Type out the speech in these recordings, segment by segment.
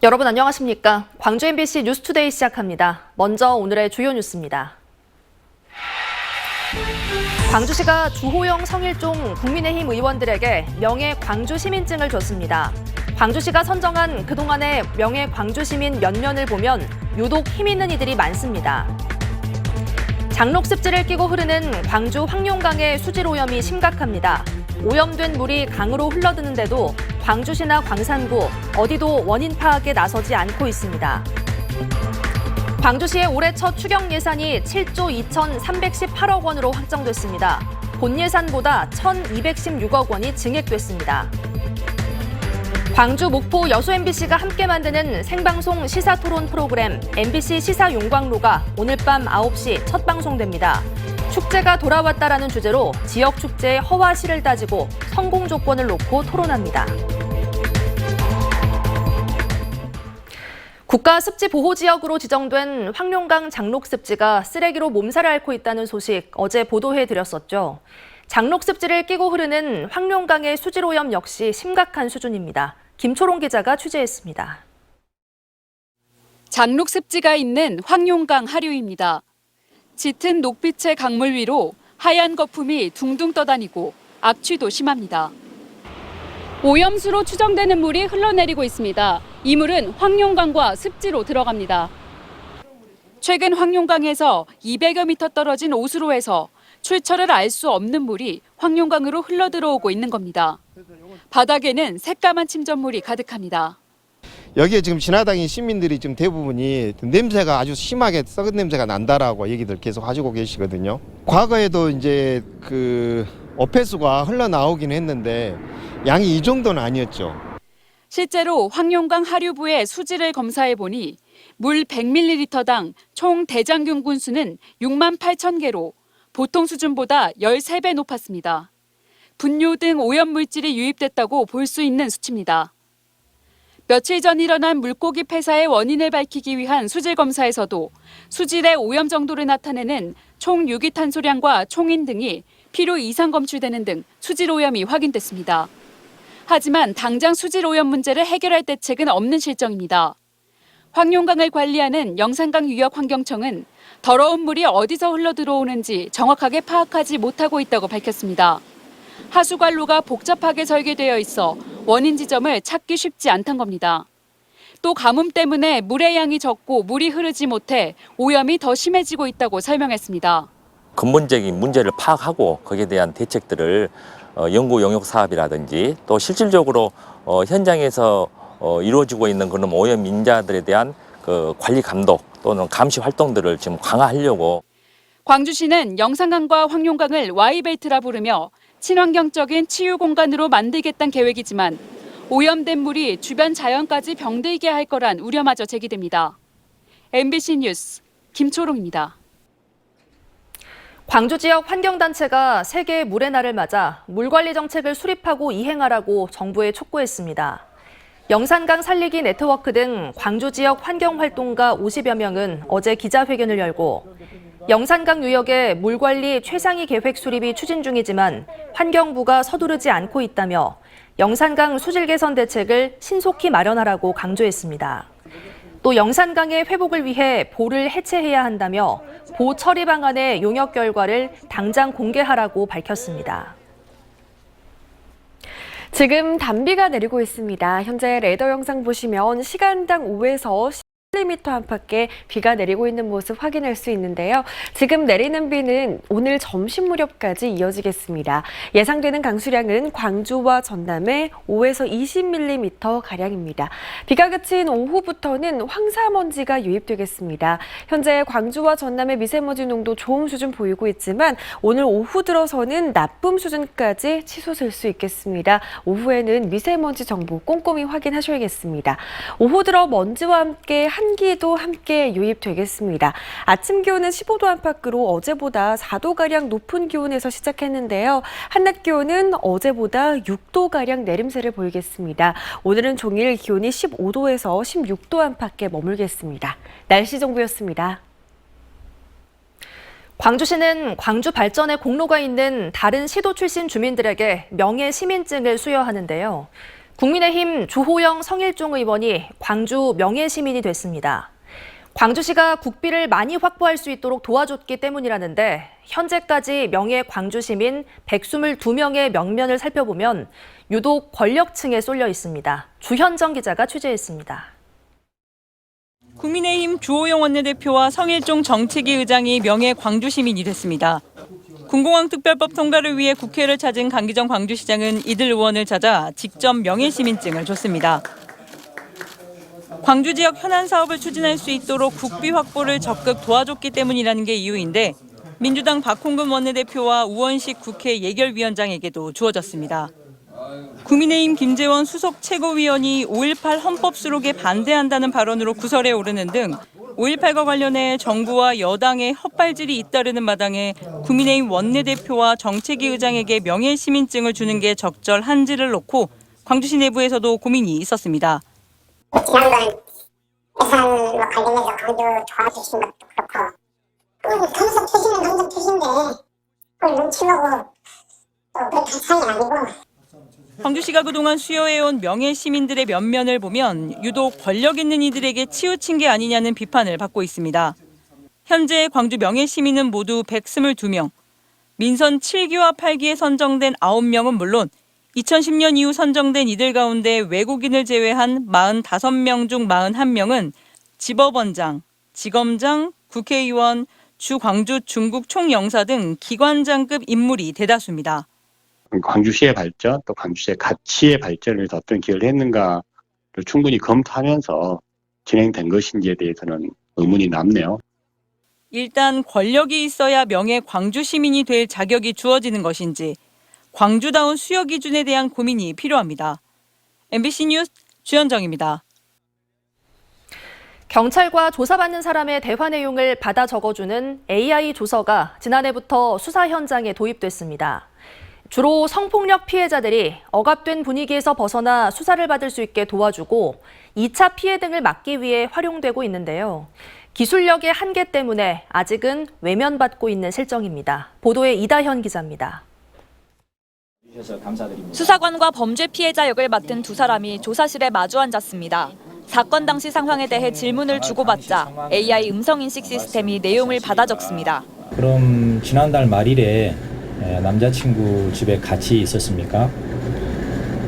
여러분 안녕하십니까? 광주 MBC 뉴스투데이 시작합니다. 먼저 오늘의 주요 뉴스입니다. 광주시가 주호영 성일종 국민의힘 의원들에게 명예 광주 시민증을 줬습니다. 광주시가 선정한 그동안의 명예 광주 시민 몇 년을 보면 유독 힘 있는 이들이 많습니다. 장록습지를 끼고 흐르는 광주 황룡강의 수질 오염이 심각합니다. 오염된 물이 강으로 흘러드는데도 광주시나 광산구 어디도 원인 파악에 나서지 않고 있습니다. 광주시의 올해 첫 추경 예산이 7조 2,318억 원으로 확정됐습니다. 본 예산보다 1,216억 원이 증액됐습니다. 광주, 목포, 여수 MBC가 함께 만드는 생방송 시사토론 프로그램 MBC 시사용광로가 오늘 밤 9시 첫 방송됩니다. 축제가 돌아왔다라는 주제로 지역 축제의 허와시를 따지고 성공 조건을 놓고 토론합니다. 국가습지보호지역으로 지정된 황룡강 장록습지가 쓰레기로 몸살을 앓고 있다는 소식 어제 보도해드렸었죠. 장록습지를 끼고 흐르는 황룡강의 수질오염 역시 심각한 수준입니다. 김초롱 기자가 취재했습니다. 장록습지가 있는 황룡강 하류입니다. 짙은 녹빛의 강물 위로 하얀 거품이 둥둥 떠다니고 악취도 심합니다. 오염수로 추정되는 물이 흘러내리고 있습니다. 이 물은 황룡강과 습지로 들어갑니다. 최근 황룡강에서 200여 미터 떨어진 오수로에서 출처를 알 수 없는 물이 황룡강으로 흘러들어오고 있는 겁니다. 바닥에는 새까만 침전물이 가득합니다. 여기에 지금 지나다니는 시민들이 지금 대부분이 냄새가 아주 심하게 썩은 냄새가 난다라고 얘기들 계속 하시고 계시거든요. 과거에도 이제 어폐수가 흘러나오긴 했는데 양이 이 정도는 아니었죠. 실제로 황룡강 하류부의 수질을 검사해 보니 물 100ml당 총 대장균 군수는 6만 8천 개로 보통 수준보다 13배 높았습니다. 분뇨 등 오염물질이 유입됐다고 볼 수 있는 수치입니다. 며칠 전 일어난 물고기 폐사의 원인을 밝히기 위한 수질 검사에서도 수질의 오염 정도를 나타내는 총 유기탄소량과 총인 등이 필요 이상 검출되는 등 수질 오염이 확인됐습니다. 하지만 당장 수질 오염 문제를 해결할 대책은 없는 실정입니다. 황룡강을 관리하는 영산강유역환경청은 더러운 물이 어디서 흘러들어오는지 정확하게 파악하지 못하고 있다고 밝혔습니다. 하수관로가 복잡하게 설계되어 있어 원인 지점을 찾기 쉽지 않단 겁니다. 또 가뭄 때문에 물의 양이 적고 물이 흐르지 못해 오염이 더 심해지고 있다고 설명했습니다. 근본적인 문제를 파악하고 거기에 대한 대책들을 연구 용역 사업이라든지 또 실질적으로 현장에서 이루어지고 있는 그런 오염 인자들에 대한 관리 감독 또는 감시 활동들을 지금 강화하려고. 광주시는 영산강과 황룡강을 Y벨트라 부르며 친환경적인 치유 공간으로 만들겠다는 계획이지만 오염된 물이 주변 자연까지 병들게 할 거란 우려마저 제기됩니다. MBC 뉴스 김초롱입니다. 광주 지역 환경단체가 세계 물의 날을 맞아 물관리 정책을 수립하고 이행하라고 정부에 촉구했습니다. 영산강 살리기 네트워크 등 광주 지역 환경활동가 50여 명은 어제 기자회견을 열고 영산강 유역의 물관리 최상위 계획 수립이 추진 중이지만 환경부가 서두르지 않고 있다며 영산강 수질 개선 대책을 신속히 마련하라고 강조했습니다. 또 영산강의 회복을 위해 보를 해체해야 한다며 보 처리 방안의 용역 결과를 당장 공개하라고 밝혔습니다. 지금 단비가 내리고 있습니다. 현재 레이더 영상 보시면 시간당 5에서 10mm 안팎의 비가 내리고 있는 모습 확인할 수 있는데요. 지금 내리는 비는 오늘 점심 무렵까지 이어지겠습니다. 예상되는 강수량은 광주와 전남에 5에서 20mm가량입니다. 비가 그친 오후부터는 황사먼지가 유입되겠습니다. 현재 광주와 전남의 미세먼지 농도 좋은 수준 보이고 있지만 오늘 오후 들어서는 나쁨 수준까지 치솟을 수 있겠습니다. 오후에는 미세먼지 정보 꼼꼼히 확인하셔야겠습니다. 오후 들어 먼지와 함께 한기도 함께 유입되겠습니다. 아침 기온은 15도 안팎으로 어제보다 4도가량 높은 기온에서 시작했는데요. 한낮 기온은 어제보다 6도가량 내림세를 보이겠습니다. 오늘은 종일 기온이 15도에서 16도 안팎에 머물겠습니다. 날씨 정보였습니다. 광주시는 광주 발전에 공로가 있는 다른 시도 출신 주민들에게 명예 시민증을 수여하는데요. 국민의힘 주호영 성일종 의원이 광주 명예시민이 됐습니다. 광주시가 국비를 많이 확보할 수 있도록 도와줬기 때문이라는데 현재까지 명예 광주시민 122명의 명면을 살펴보면 유독 권력층에 쏠려 있습니다. 주현정 기자가 취재했습니다. 국민의힘 주호영 원내대표와 성일종 정책위 의장이 명예 광주시민이 됐습니다. 군공항 특별법 통과를 위해 국회를 찾은 강기정 광주시장은 이들 의원을 찾아 직접 명예시민증을 줬습니다. 광주 지역 현안 사업을 추진할 수 있도록 국비 확보를 적극 도와줬기 때문이라는 게 이유인데 민주당 박홍근 원내대표와 우원식 국회 예결위원장에게도 주어졌습니다. 국민의힘 김재원 수석 최고위원이 5.18 헌법 수록에 반대한다는 발언으로 구설에 오르는 등 5.18과 관련해 정부와 여당의 헛발질이 잇따르는 마당에 국민의힘 원내대표와 정책위 의장에게 명예시민증을 주는 게 적절한지를 놓고 광주시 내부에서도 고민이 있었습니다. 지난번 예산과 관련해서 강조 도와주신 것도 그렇고 당선 투시는 당선 투신데 그걸 눈치 보고 또 그렇게 할 사이는 아니고. 광주시가 그동안 수여해온 명예시민들의 면면을 보면 유독 권력 있는 이들에게 치우친 게 아니냐는 비판을 받고 있습니다. 현재 광주 명예시민은 모두 122명, 민선 7기와 8기에 선정된 9명은 물론 2010년 이후 선정된 이들 가운데 외국인을 제외한 45명 중 41명은 지법원장, 지검장, 국회의원, 주광주 중국 총영사 등 기관장급 인물이 대다수입니다. 광주시의 발전, 또 광주시의 가치의 발전을 위해서 어떤 기여를 했는가를 충분히 검토하면서 진행된 것인지에 대해서는 의문이 남네요. 일단 권력이 있어야 명예 광주 시민이 될 자격이 주어지는 것인지 광주다운 수여 기준에 대한 고민이 필요합니다. MBC 뉴스 주현정입니다. 경찰과 조사받는 사람의 대화 내용을 받아 적어주는 AI 조서가 지난해부터 수사 현장에 도입됐습니다. 주로 성폭력 피해자들이 억압된 분위기에서 벗어나 수사를 받을 수 있게 도와주고 2차 피해 등을 막기 위해 활용되고 있는데요. 기술력의 한계 때문에 아직은 외면받고 있는 실정입니다. 보도에 이다현 기자입니다. 수사관과 범죄 피해자 역을 맡은 두 사람이 조사실에 마주 앉았습니다. 사건 당시 상황에 대해 질문을 주고받자 AI 음성인식 시스템이 내용을 받아 적습니다. 그럼 지난달 말일에 남자친구 집에 같이 있었습니까?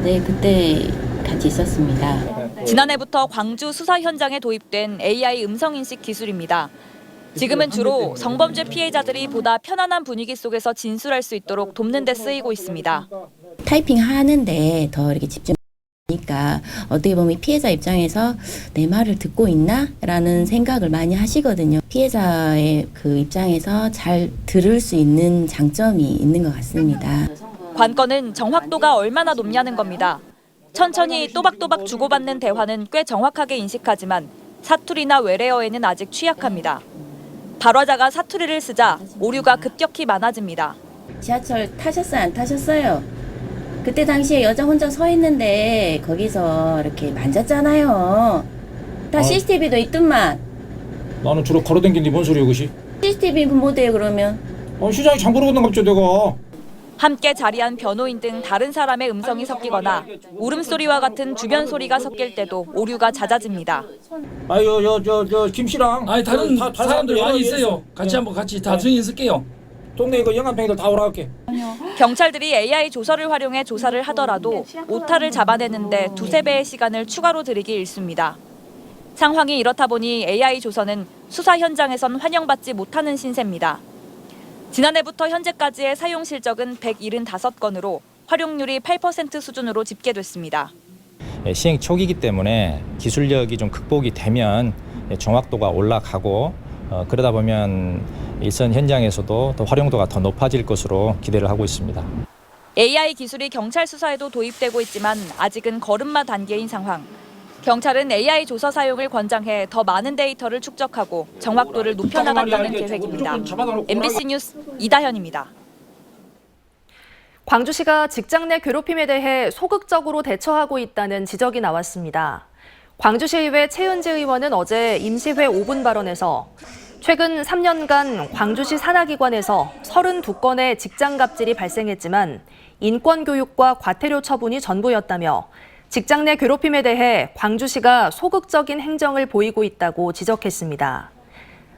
네, 그때 같이 있었습니다. 지난해부터 광주 수사 현장에 도입된 AI 음성인식 기술입니다. 지금은 주로 성범죄 피해자들이 보다 편안한 분위기 속에서 진술할 수 있도록 돕는 데 쓰이고 있습니다. 타이핑 하는데 더 이렇게 집중하니까 어떻게 보면 피해자 입장에서 내 말을 듣고 있나? 라는 생각을 많이 하시거든요. 피해자의 그 입장에서 잘 들을 수 있는 장점이 있는 것 같습니다. 관건은 정확도가 얼마나 높냐는 겁니다. 천천히 또박또박 주고받는 대화는 꽤 정확하게 인식하지만 사투리나 외래어에는 아직 취약합니다. 발화자가 사투리를 쓰자 오류가 급격히 많아집니다. 지하철 타셨어요? 안 타셨어요? 그때 당시에 여자 혼자 서 있는데 거기서 이렇게 만졌잖아요. 다 CCTV도 있더만. 나는 주로 걸어댕기는데 뭔 소리야 그것이? CCTV 못해요 그러면? 시장이 장보러 간다 갑자기 내가. 함께 자리한 변호인 등 다른 사람의 음성이 섞이거나 울음소리와 같은 주변 소리가 섞일 때도 오류가 잦아집니다. 아유 김 씨랑 아니 다른 사람들 많이 있어요. 같이 한번 다 증인 쓸게요. 동네 그 영감탱이들 다 오라 할게. 경찰들이 AI 조서를 활용해 조사를 하더라도 오타를 잡아내는데 2~3배의 시간을 추가로 들이기 일쑤입니다. 상황이 이렇다 보니 AI 조서는 수사 현장에선 환영받지 못하는 신세입니다. 지난해부터 현재까지의 사용 실적은 175건으로 활용률이 8% 수준으로 집계됐습니다. 시행 초기이기 때문에 기술력이 좀 극복이 되면 정확도가 올라가고 그러다 보면 일선 현장에서도 더 활용도가 더 높아질 것으로 기대를 하고 있습니다. AI 기술이 경찰 수사에도 도입되고 있지만 아직은 걸음마 단계인 상황. 경찰은 AI 조서 사용을 권장해 더 많은 데이터를 축적하고 정확도를 높여나간다는 계획입니다. MBC 뉴스 이다현입니다. 광주시가 직장 내 괴롭힘에 대해 소극적으로 대처하고 있다는 지적이 나왔습니다. 광주시의회 최은지 의원은 어제 임시회 5분 발언에서 최근 3년간 광주시 산하기관에서 32건의 직장 갑질이 발생했지만 인권교육과 과태료 처분이 전부였다며 직장 내 괴롭힘에 대해 광주시가 소극적인 행정을 보이고 있다고 지적했습니다.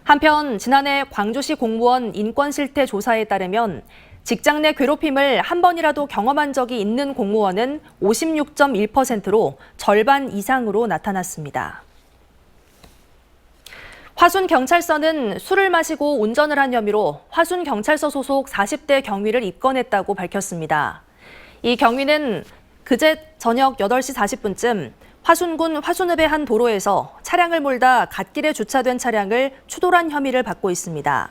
한편 지난해 광주시 공무원 인권실태 조사에 따르면 직장 내 괴롭힘을 한 번이라도 경험한 적이 있는 공무원은 56.1%로 절반 이상으로 나타났습니다. 화순경찰서는 술을 마시고 운전을 한 혐의로 화순경찰서 소속 40대 경위를 입건했다고 밝혔습니다. 이 경위는 그제 저녁 8시 40분쯤 화순군 화순읍의 한 도로에서 차량을 몰다 갓길에 주차된 차량을 추돌한 혐의를 받고 있습니다.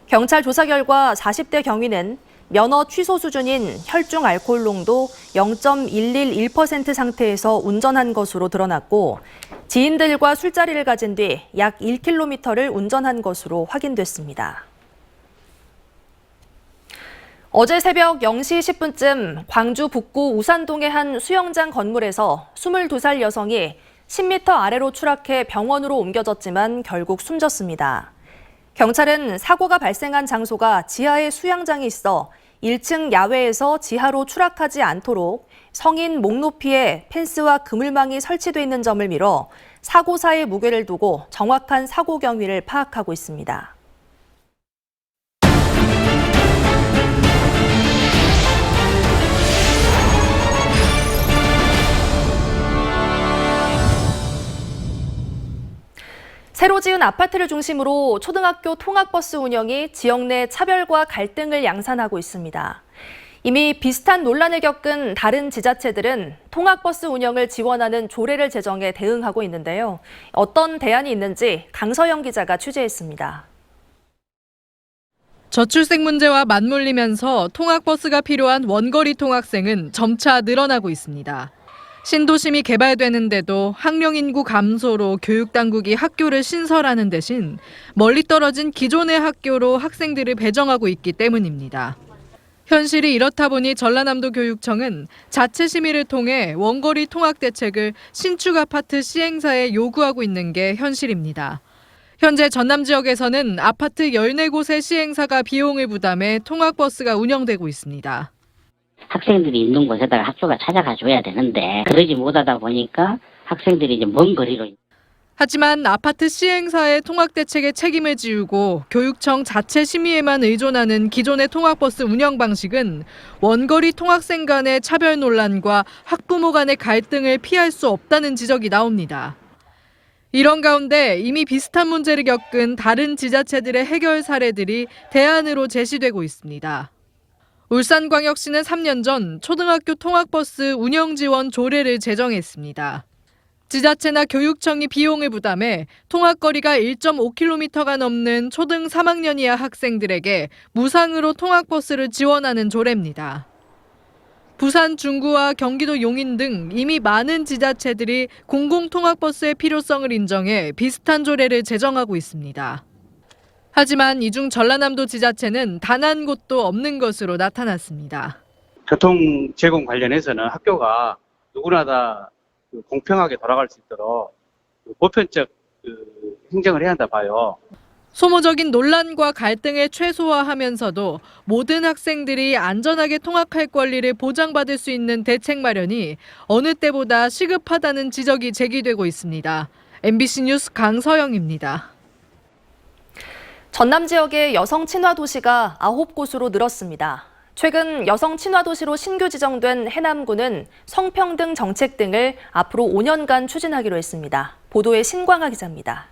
경찰 조사 결과 40대 경위는 면허 취소 수준인 혈중 알코올 농도 0.111% 상태에서 운전한 것으로 드러났고 지인들과 술자리를 가진 뒤 약 1km를 운전한 것으로 확인됐습니다. 어제 새벽 0시 10분쯤 광주 북구 우산동의 한 수영장 건물에서 22살 여성이 10m 아래로 추락해 병원으로 옮겨졌지만 결국 숨졌습니다. 경찰은 사고가 발생한 장소가 지하에 수영장이 있어 1층 야외에서 지하로 추락하지 않도록 성인 목 높이에 펜스와 그물망이 설치돼 있는 점을 미뤄 사고사의 무게를 두고 정확한 사고 경위를 파악하고 있습니다. 새로 지은 아파트를 중심으로 초등학교 통학버스 운영이 지역 내 차별과 갈등을 양산하고 있습니다. 이미 비슷한 논란을 겪은 다른 지자체들은 통학버스 운영을 지원하는 조례를 제정해 대응하고 있는데요. 어떤 대안이 있는지 강서영 기자가 취재했습니다. 저출생 문제와 맞물리면서 통학버스가 필요한 원거리 통학생은 점차 늘어나고 있습니다. 신도심이 개발되는데도 학령 인구 감소로 교육당국이 학교를 신설하는 대신 멀리 떨어진 기존의 학교로 학생들을 배정하고 있기 때문입니다. 현실이 이렇다 보니 전라남도 교육청은 자체 심의를 통해 원거리 통학 대책을 신축 아파트 시행사에 요구하고 있는 게 현실입니다. 현재 전남 지역에서는 아파트 14곳의 시행사가 비용을 부담해 통학버스가 운영되고 있습니다. 학생들이 있는 곳에다가 학교가 찾아가 줘야 되는데 그러지 못하다 보니까 학생들이 이제 먼 거리로. 하지만 아파트 시행사의 통학대책에 책임을 지우고 교육청 자체 심의에만 의존하는 기존의 통학버스 운영 방식은 원거리 통학생 간의 차별 논란과 학부모 간의 갈등을 피할 수 없다는 지적이 나옵니다. 이런 가운데 이미 비슷한 문제를 겪은 다른 지자체들의 해결 사례들이 대안으로 제시되고 있습니다. 울산광역시는 3년 전 초등학교 통학버스 운영 지원 조례를 제정했습니다. 지자체나 교육청이 비용을 부담해 통학거리가 1.5km가 넘는 초등 3학년 이하 학생들에게 무상으로 통학버스를 지원하는 조례입니다. 부산 중구와 경기도 용인 등 이미 많은 지자체들이 공공통학버스의 필요성을 인정해 비슷한 조례를 제정하고 있습니다. 하지만 이 중 전라남도 지자체는 단 한 곳도 없는 것으로 나타났습니다. 교통 제공 관련해서는 학교가 누구나 다 공평하게 돌아갈 수 있도록 보편적 행정을 해야 한다 봐요. 소모적인 논란과 갈등을 최소화하면서도 모든 학생들이 안전하게 통학할 권리를 보장받을 수 있는 대책 마련이 어느 때보다 시급하다는 지적이 제기되고 있습니다. MBC 뉴스 강서영입니다. 전남 지역의 여성 친화 도시가 9곳으로 늘었습니다. 최근 여성 친화 도시로 신규 지정된 해남군은 성평등 정책 등을 앞으로 5년간 추진하기로 했습니다. 보도에 신광하 기자입니다.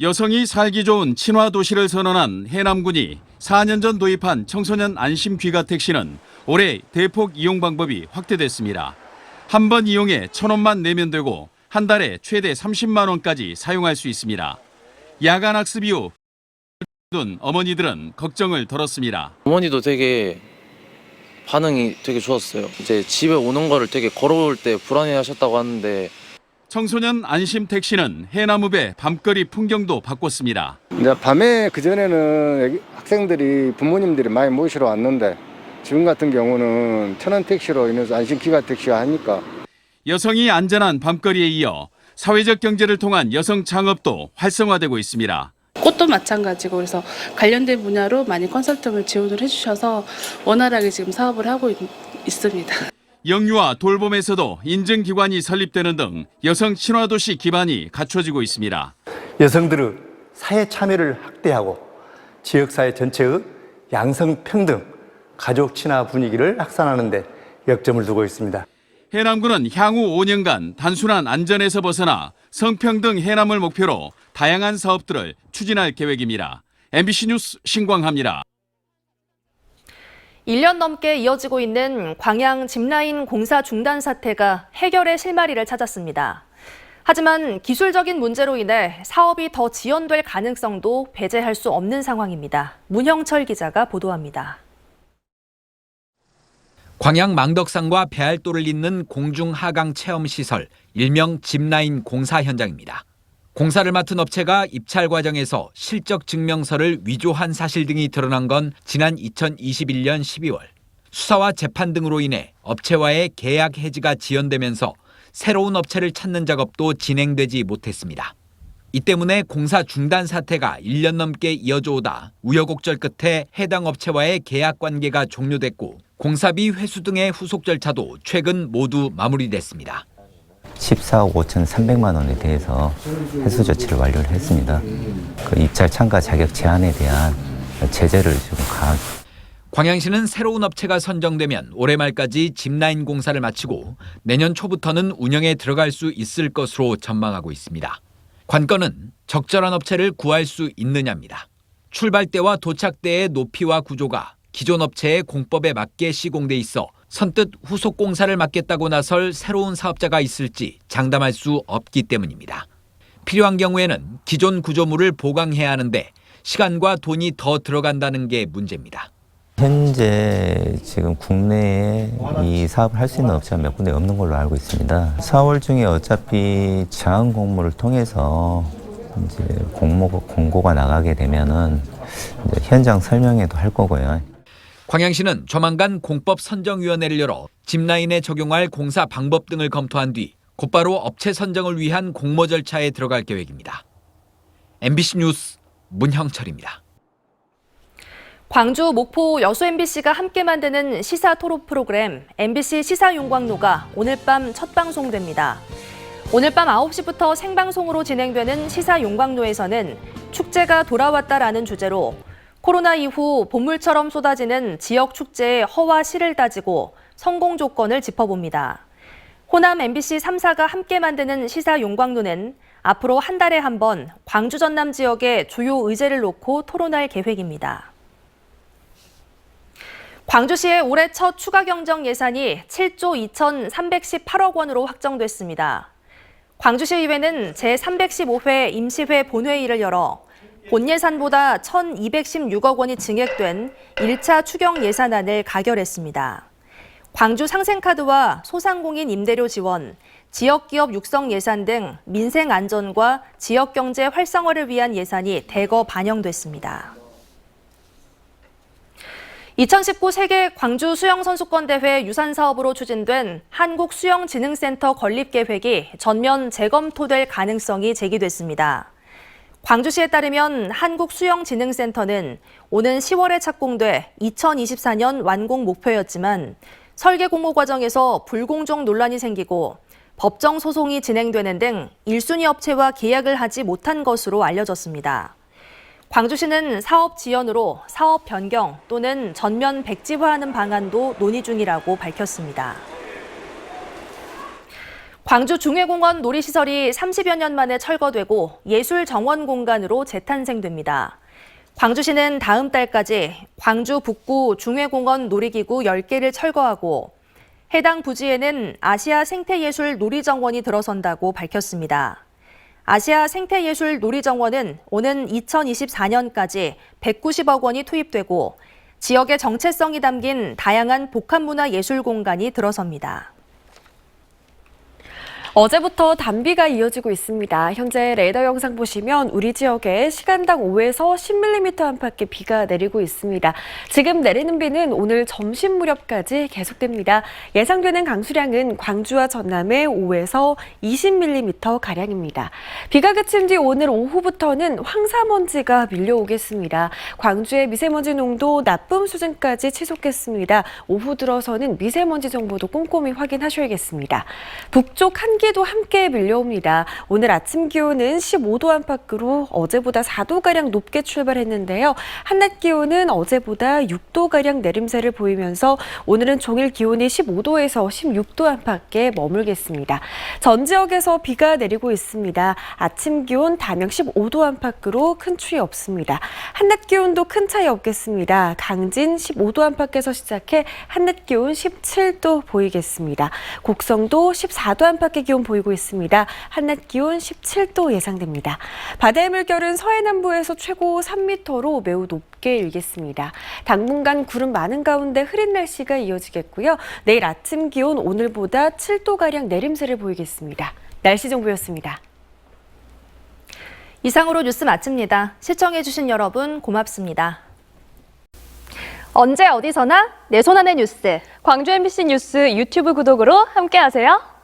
여성이 살기 좋은 친화 도시를 선언한 해남군이 4년 전 도입한 청소년 안심 귀가 택시는 올해 대폭 이용 방법이 확대됐습니다. 한 번 이용에 1,000원만 내면 되고 한 달에 최대 30만 원까지 사용할 수 있습니다. 야간 학습 이후 어머니들은 걱정을 덜었습니다. 어머니도 되게 반응이 되게 좋았어요. 이제 집에 오는 거를 되게 걸어올 때 불안해하셨다고 하는데. 청소년 안심 택시는 해남읍의 밤거리 풍경도 바꿨습니다. 밤에 그전에는 학생들이 부모님들이 많이 모시러 왔는데 지금 같은 경우는 1,000원 택시로 인해서 안심 기가 택시가 하니까. 여성이 안전한 밤거리에 이어 사회적 경제를 통한 여성 창업도 활성화되고 있습니다. 꽃도 마찬가지고 그래서 관련된 분야로 많이 컨설팅을 지원을 해주셔서 원활하게 지금 사업을 하고 있습니다. 영유아 돌봄에서도 인증기관이 설립되는 등 여성 친화도시 기반이 갖춰지고 있습니다. 여성들의 사회 참여를 확대하고 지역사회 전체의 양성평등, 가족 친화 분위기를 확산하는 데 역점을 두고 있습니다. 해남군은 향후 5년간 단순한 안전에서 벗어나 성평등 해남을 목표로 다양한 사업들을 추진할 계획입니다. MBC 뉴스 신광하입니다. 1년 넘게 이어지고 있는 광양 짚라인 공사 중단 사태가 해결의 실마리를 찾았습니다. 하지만 기술적인 문제로 인해 사업이 더 지연될 가능성도 배제할 수 없는 상황입니다. 문형철 기자가 보도합니다. 광양 망덕산과 배알도를 잇는 공중 하강 체험 시설, 일명 짚라인 공사 현장입니다. 공사를 맡은 업체가 입찰 과정에서 실적 증명서를 위조한 사실 등이 드러난 건 지난 2021년 12월. 수사와 재판 등으로 인해 업체와의 계약 해지가 지연되면서 새로운 업체를 찾는 작업도 진행되지 못했습니다. 이 때문에 공사 중단 사태가 1년 넘게 이어져 오다 우여곡절 끝에 해당 업체와의 계약 관계가 종료됐고 공사비 회수 등의 후속 절차도 최근 모두 마무리됐습니다. 14억 5,300만 원에 대해서 회수 조치를 완료를 했습니다. 그 입찰 참가 자격 제한에 대한 제재를 지금 광양시는 새로운 업체가 선정되면 올해 말까지 짚라인 공사를 마치고 내년 초부터는 운영에 들어갈 수 있을 것으로 전망하고 있습니다. 관건은 적절한 업체를 구할 수 있느냐입니다. 출발 때와 도착 때의 높이와 구조가 기존 업체의 공법에 맞게 시공돼 있어 선뜻 후속 공사를 맡겠다고 나설 새로운 사업자가 있을지 장담할 수 없기 때문입니다. 필요한 경우에는 기존 구조물을 보강해야 하는데 시간과 돈이 더 들어간다는 게 문제입니다. 현재 지금 국내에 이 사업을 할 수 있는 업체가 몇 군데 없는 걸로 알고 있습니다. 4월 중에 어차피 자원 공모를 통해서 이제 공고가 나가게 되면은 이제 현장 설명회도 할 거고요. 광양시는 조만간 공법 선정위원회를 열어 짚라인에 적용할 공사 방법 등을 검토한 뒤 곧바로 업체 선정을 위한 공모 절차에 들어갈 계획입니다. MBC 뉴스 문형철입니다. 광주, 목포, 여수 MBC가 함께 만드는 시사 토론 프로그램 MBC 시사용광로가 오늘 밤 첫 방송됩니다. 오늘 밤 9시부터 생방송으로 진행되는 시사용광로에서는 축제가 돌아왔다라는 주제로 코로나 이후 본물처럼 쏟아지는 지역 축제의 허와 실을 따지고 성공 조건을 짚어봅니다. 호남 MBC 3사가 함께 만드는 시사용광로는 앞으로 한 달에 한 번 광주 전남 지역의 주요 의제를 놓고 토론할 계획입니다. 광주시의 올해 첫 추가 경정 예산이 7조 2,318억 원으로 확정됐습니다. 광주시의회는 제315회 임시회 본회의를 열어 본 예산보다 1,216억 원이 증액된 1차 추경 예산안을 가결했습니다. 광주 상생카드와 소상공인 임대료 지원, 지역기업 육성 예산 등 민생 안전과 지역경제 활성화를 위한 예산이 대거 반영됐습니다. 2019 세계 광주 수영선수권대회 유산사업으로 추진된 한국수영진흥센터 건립계획이 전면 재검토될 가능성이 제기됐습니다. 광주시에 따르면 한국수영진흥센터는 오는 10월에 착공돼 2024년 완공 목표였지만 설계 공모 과정에서 불공정 논란이 생기고 법정 소송이 진행되는 등 1순위 업체와 계약을 하지 못한 것으로 알려졌습니다. 광주시는 사업 지연으로 사업 변경 또는 전면 백지화하는 방안도 논의 중이라고 밝혔습니다. 광주 중회공원 놀이시설이 30여 년 만에 철거되고 예술 정원 공간으로 재탄생됩니다. 광주시는 다음 달까지 광주 북구 중회공원 놀이기구 10개를 철거하고 해당 부지에는 아시아 생태예술 놀이정원이 들어선다고 밝혔습니다. 아시아 생태예술 놀이정원은 오는 2024년까지 190억 원이 투입되고 지역의 정체성이 담긴 다양한 복합문화 예술 공간이 들어섭니다. 어제부터 단비가 이어지고 있습니다. 현재 레이더 영상 보시면 우리 지역에 시간당 5에서 10mm 안팎의 비가 내리고 있습니다. 지금 내리는 비는 오늘 점심 무렵까지 계속됩니다. 예상되는 강수량은 광주와 전남에 5에서 20mm 가량입니다. 비가 그친 뒤 오늘 오후부터는 황사먼지가 밀려오겠습니다. 광주의 미세먼지 농도 나쁨 수준까지 치솟겠습니다. 오후 들어서는 미세먼지 정보도 꼼꼼히 확인하셔야겠습니다. 북쪽 한기도 함께 밀려옵니다. 오늘 아침 기온은 15도 안팎으로 어제보다 4도가량 높게 출발했는데요. 한낮 기온은 어제보다 6도가량 내림세를 보이면서 오늘은 종일 기온이 15도에서 16도 안팎에 머물겠습니다. 전 지역에서 비가 내리고 있습니다. 아침 기온 담양 15도 안팎으로 큰 추위 없습니다. 한낮 기온도 큰 차이 없겠습니다. 강진 15도 안팎에서 시작해 한낮 기온 17도 보이겠습니다. 곡성도 14도 안팎의 기온 보이고 있습니다. 한낮 기온 17도 예상됩니다. 바다의 물결은 서해 남부에서 최고 3m로 매우 높게 일겠습니다. 당분간 구름 많은 가운데 흐린 날씨가 이어지겠고요. 내일 아침 기온 오늘보다 7도가량 내림세를 보이겠습니다. 날씨 정보였습니다. 이상으로 뉴스 마칩니다. 시청해주신 여러분 고맙습니다. 언제 어디서나 내 손안의 뉴스. 광주 MBC 뉴스 유튜브 구독으로 함께하세요.